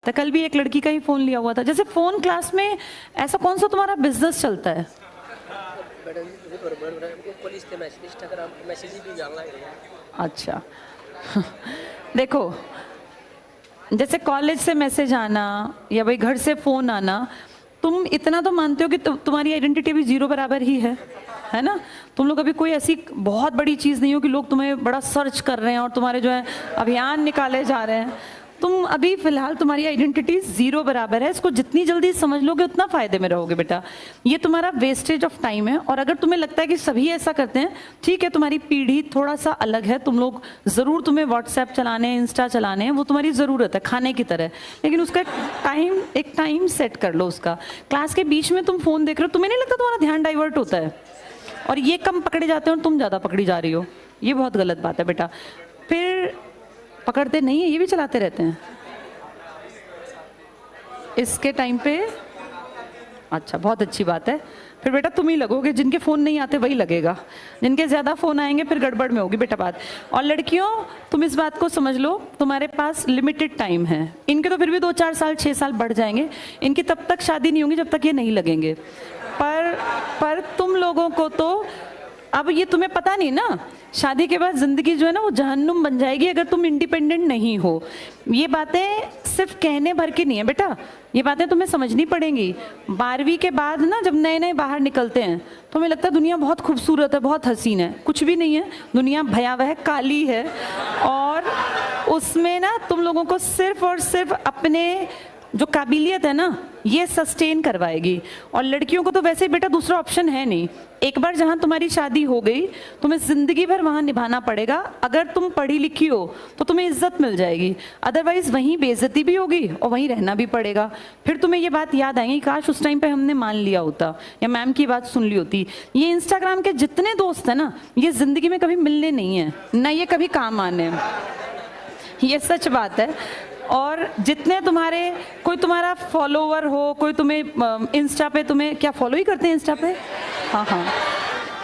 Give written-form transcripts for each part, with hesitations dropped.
तो कल भी एक लड़की का ही फ़ोन लिया हुआ था। जैसे फ़ोन क्लास में ऐसा कौन सा तुम्हारा बिजनेस चलता है? अच्छा देखो, जैसे कॉलेज से मैसेज आना या भाई घर से फ़ोन आना, तुम इतना तो मानते हो कि तुम्हारी आइडेंटिटी भी जीरो बराबर ही है ना? तुम लोग अभी कोई ऐसी बहुत बड़ी चीज़ नहीं हो कि लोग तुम्हें बड़ा सर्च कर रहे हैं और तुम्हारे जो है अभियान निकाले जा रहे हैं। तुम अभी फिलहाल तुम्हारी आइडेंटिटी जीरो बराबर है। इसको जितनी जल्दी समझ लोगे उतना फायदे में रहोगे बेटा। ये तुम्हारा वेस्टेज ऑफ टाइम है। और अगर तुम्हें लगता है कि सभी ऐसा करते हैं, ठीक है, तुम्हारी पीढ़ी थोड़ा सा अलग है। तुम लोग ज़रूर, तुम्हें व्हाट्सएप चलाने, इंस्टा चलाने हैं, वो तुम्हारी ज़रूरत है खाने की तरह, लेकिन उसका एक टाइम सेट कर लो उसका। क्लास के बीच में तुम फ़ोन देख रहे हो, तुम्हें नहीं लगता तुम्हारा ध्यान डाइवर्ट होता है और ये कम पकड़े जाते हैं और तुम ज़्यादा पकड़ी जा रही हो? ये बहुत गलत बात है बेटा। फिर पकड़ते नहीं है, ये भी चलाते रहते हैं इसके टाइम पे। अच्छा, बहुत अच्छी बात है। फिर बेटा तुम ही लगोगे, जिनके फ़ोन नहीं आते वही लगेगा, जिनके ज़्यादा फ़ोन आएंगे फिर गड़बड़ में होगी बेटा बात। और लड़कियों, तुम इस बात को समझ लो, तुम्हारे पास लिमिटेड टाइम है। इनके तो फिर भी 2-4 साल 6 साल बढ़ जाएंगे, इनकी तब तक शादी नहीं होगी जब तक ये नहीं लगेंगे। पर तुम लोगों को तो अब ये तुम्हें पता नहीं ना, शादी के बाद ज़िंदगी जो है ना वो जहन्नुम बन जाएगी अगर तुम इंडिपेंडेंट नहीं हो। ये बातें सिर्फ कहने भर की नहीं है बेटा, ये बातें तुम्हें समझनी पड़ेंगी। 12वीं के बाद ना जब नए नए बाहर निकलते हैं तो हमें लगता है दुनिया बहुत खूबसूरत है, बहुत हसीन है। कुछ भी नहीं है, दुनिया भयावह काली है। और उसमें ना तुम लोगों को सिर्फ और सिर्फ अपने जो काबिलियत है ना ये सस्टेन करवाएगी। और लड़कियों को तो वैसे ही बेटा दूसरा ऑप्शन है नहीं। एक बार जहाँ तुम्हारी शादी हो गई, तुम्हें ज़िंदगी भर वहाँ निभाना पड़ेगा। अगर तुम पढ़ी लिखी हो तो तुम्हें इज्जत मिल जाएगी, अदरवाइज़ वहीं बेइज्जती भी होगी और वहीं रहना भी पड़ेगा। फिर तुम्हें ये बात याद आएगी, काश उस टाइम पे हमने मान लिया होता या मैम की बात सुन ली होती। ये इंस्टाग्राम के जितने दोस्त हैं ना, ये ज़िंदगी में कभी मिलने नहीं है ना, ये कभी काम आने, ये सच बात है। और जितने तुम्हारे, कोई तुम्हारा फॉलोवर हो, कोई तुम्हें इंस्टा पे, तुम्हें क्या फॉलो ही करते हैं इंस्टा पे, हाँ,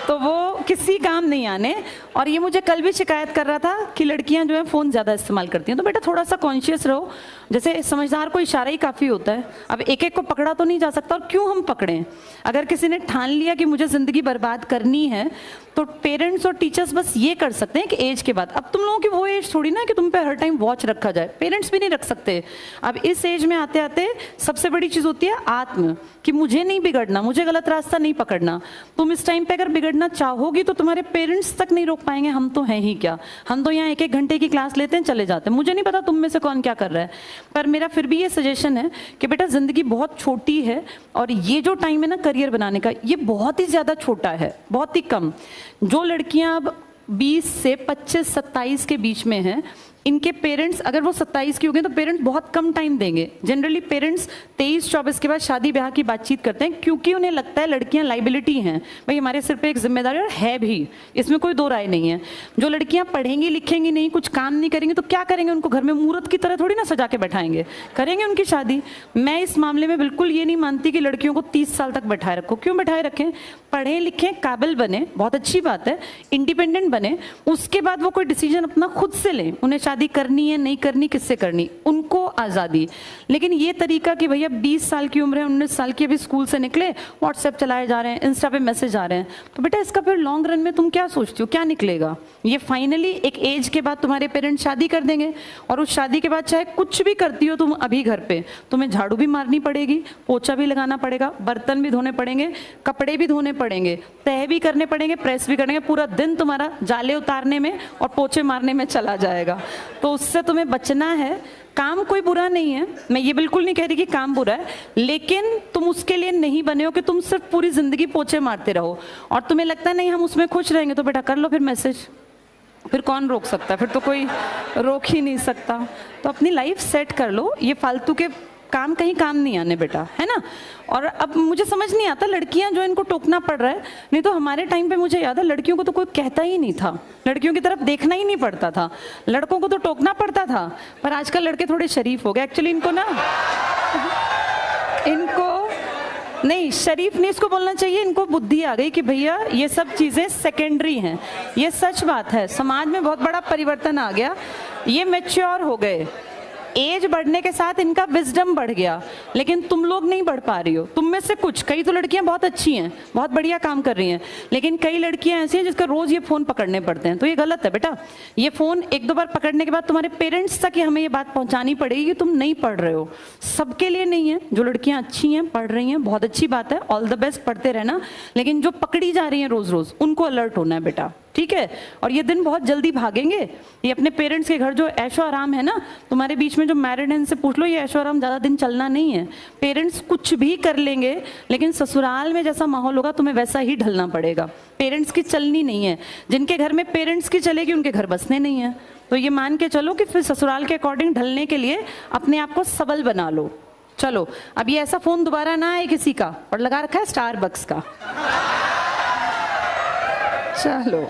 तो वो किसी काम नहीं आने। और ये मुझे कल भी शिकायत कर रहा था कि लड़कियां जो है फ़ोन ज़्यादा इस्तेमाल करती हैं। तो बेटा थोड़ा सा कॉन्शियस रहो, जैसे समझदार को इशारा ही काफ़ी होता है। अब एक एक को पकड़ा तो नहीं जा सकता, और क्यों हम पकड़ें? अगर किसी ने ठान लिया कि मुझे ज़िंदगी बर्बाद करनी है तो पेरेंट्स और टीचर्स बस ये कर सकते हैं कि एज के बाद। अब तुम लोगों की वो एज थोड़ी ना कि तुम पे हर टाइम वॉच रखा जाए, पेरेंट्स भी नहीं रख सकते। अब इस एज में आते आते सबसे बड़ी चीज़ होती है आत्म, कि मुझे नहीं बिगड़ना, मुझे गलत रास्ता नहीं पकड़ना। तुम इस टाइम पे अगर बिगड़ना चाहोगी तो तुम्हारे पेरेंट्स तक नहीं रोक पाएंगे। हम तो हैं ही क्या, हम तो यहाँ 1-1 घंटे की क्लास लेते हैं, चले जाते हैं। मुझे नहीं पता तुम में से कौन क्या कर रहा है, पर मेरा फिर भी ये सजेशन है कि बेटा ज़िंदगी बहुत छोटी है और ये जो टाइम है ना करियर बनाने का, ये बहुत ही ज़्यादा छोटा है, बहुत ही कम। जो लड़कियां अब 20 से 25-27 के बीच में हैं, इनके पेरेंट्स अगर वो 27 की हो गए तो पेरेंट्स बहुत कम टाइम देंगे। जनरली पेरेंट्स 23-24 के बाद शादी ब्याह की बातचीत करते हैं, क्योंकि उन्हें लगता है लड़कियां लाइबिलिटी हैं, भाई हमारे सिर पे एक जिम्मेदारी है भी, इसमें कोई दो राय नहीं है। जो लड़कियां पढ़ेंगी लिखेंगी नहीं, कुछ काम नहीं करेंगी तो क्या करेंगे? उनको घर में मूर्त की तरह थोड़ी ना सजा के बैठाएंगे, करेंगे उनकी शादी। मैं इस मामले में बिल्कुल ये नहीं मानती कि लड़कियों को 30 साल तक बैठाए रखो। क्यों बैठाए रखें? पढ़ें लिखें, काबिल बने, बहुत अच्छी बात है, इंडिपेंडेंट बने, उसके बाद वो कोई डिसीजन अपना खुद से लें। उन्हें शादी करनी है नहीं करनी, किससे करनी, उनको आज़ादी। लेकिन ये तरीका कि भैया 20 साल की उम्र है, 19 साल की, अभी स्कूल से निकले, व्हाट्सएप चलाए जा रहे हैं, इंस्टा पे मैसेज आ रहे हैं, तो बेटा इसका फिर लॉन्ग रन में तुम क्या सोचती हो, क्या निकलेगा? ये फाइनली एक एज के बाद तुम्हारे पेरेंट्स शादी कर देंगे, और उस शादी के बाद चाहे कुछ भी करती हो तुम अभी घर पे, तुम्हें झाड़ू भी मारनी पड़ेगी, पोछा भी लगाना पड़ेगा, बर्तन भी धोने पड़ेंगे, कपड़े भी धोने पड़ेंगे, तह भी करने पड़ेंगे, प्रेस भी करेंगे। पूरा दिन तुम्हारा जाले उतारने में और पोछे मारने में चला जाएगा। तो उससे तुम्हें बचना है। काम कोई बुरा नहीं है, मैं ये बिल्कुल नहीं कह रही कि काम बुरा है, लेकिन तुम उसके लिए नहीं बने हो कि तुम सिर्फ पूरी जिंदगी पोछे मारते रहो और तुम्हें लगता है नहीं हम उसमें खुश रहेंगे। तो बेटा कर लो फिर मैसेज, फिर कौन रोक सकता है? फिर तो कोई रोक ही नहीं सकता। तो अपनी लाइफ सेट कर लो, ये फालतू के काम कहीं काम नहीं आने बेटा, है ना। और अब मुझे समझ नहीं आता लड़कियां जो इनको टोकना पड़ रहा है, नहीं तो हमारे टाइम पे मुझे याद है लड़कियों को तो कोई कहता ही नहीं था, लड़कियों की तरफ देखना ही नहीं पड़ता था, लड़कों को तो टोकना पड़ता था। पर आजकल लड़के थोड़े शरीफ हो गए एक्चुअली, इनको ना इनको नहीं शरीफ नहीं इसको बोलना चाहिए, इनको बुद्धि आ गई कि भैया ये सब चीज़ें सेकेंडरी हैं। ये सच बात है, समाज में बहुत बड़ा परिवर्तन आ गया, ये मैच्योर हो गए। एज बढ़ने के साथ इनका विजडम बढ़ गया, लेकिन तुम लोग नहीं बढ़ पा रही हो। तुम में से कुछ, कई तो लड़कियां बहुत अच्छी हैं, बहुत बढ़िया काम कर रही हैं, लेकिन कई लड़कियां ऐसी हैं जिसका रोज ये फोन पकड़ने पड़ते हैं। तो ये गलत है बेटा। ये फोन एक दो बार पकड़ने के बाद तुम्हारे पेरेंट्स तक हमें ये बात पहुंचानी पड़ेगी कि तुम नहीं पढ़ रहे हो। सबके लिए नहीं है। जो लड़कियां अच्छी हैं, पढ़ रही हैं, बहुत अच्छी बात है, ऑल द बेस्ट, पढ़ते रहना। लेकिन जो पकड़ी जा रही हैं रोज रोज, उनको अलर्ट होना है बेटा, ठीक है। और ये दिन बहुत जल्दी भागेंगे। ये अपने पेरेंट्स के घर जो ऐशो आराम है ना, तुम्हारे बीच में जो मैरिड हैं इनसे पूछ लो, ये ऐशो आराम ज़्यादा दिन चलना नहीं है। पेरेंट्स कुछ भी कर लेंगे, लेकिन ससुराल में जैसा माहौल होगा तुम्हें वैसा ही ढलना पड़ेगा। पेरेंट्स की चलनी नहीं है। जिनके घर में पेरेंट्स की चलेगी उनके घर बसने नहीं है। तो ये मान के चलो कि फिर ससुराल के अकॉर्डिंग ढलने के लिए अपने आप को सबल बना लो। चलो, अब ये ऐसा फोन दोबारा ना आए किसी का। और लगा रखा है स्टारबक्स का। चलो।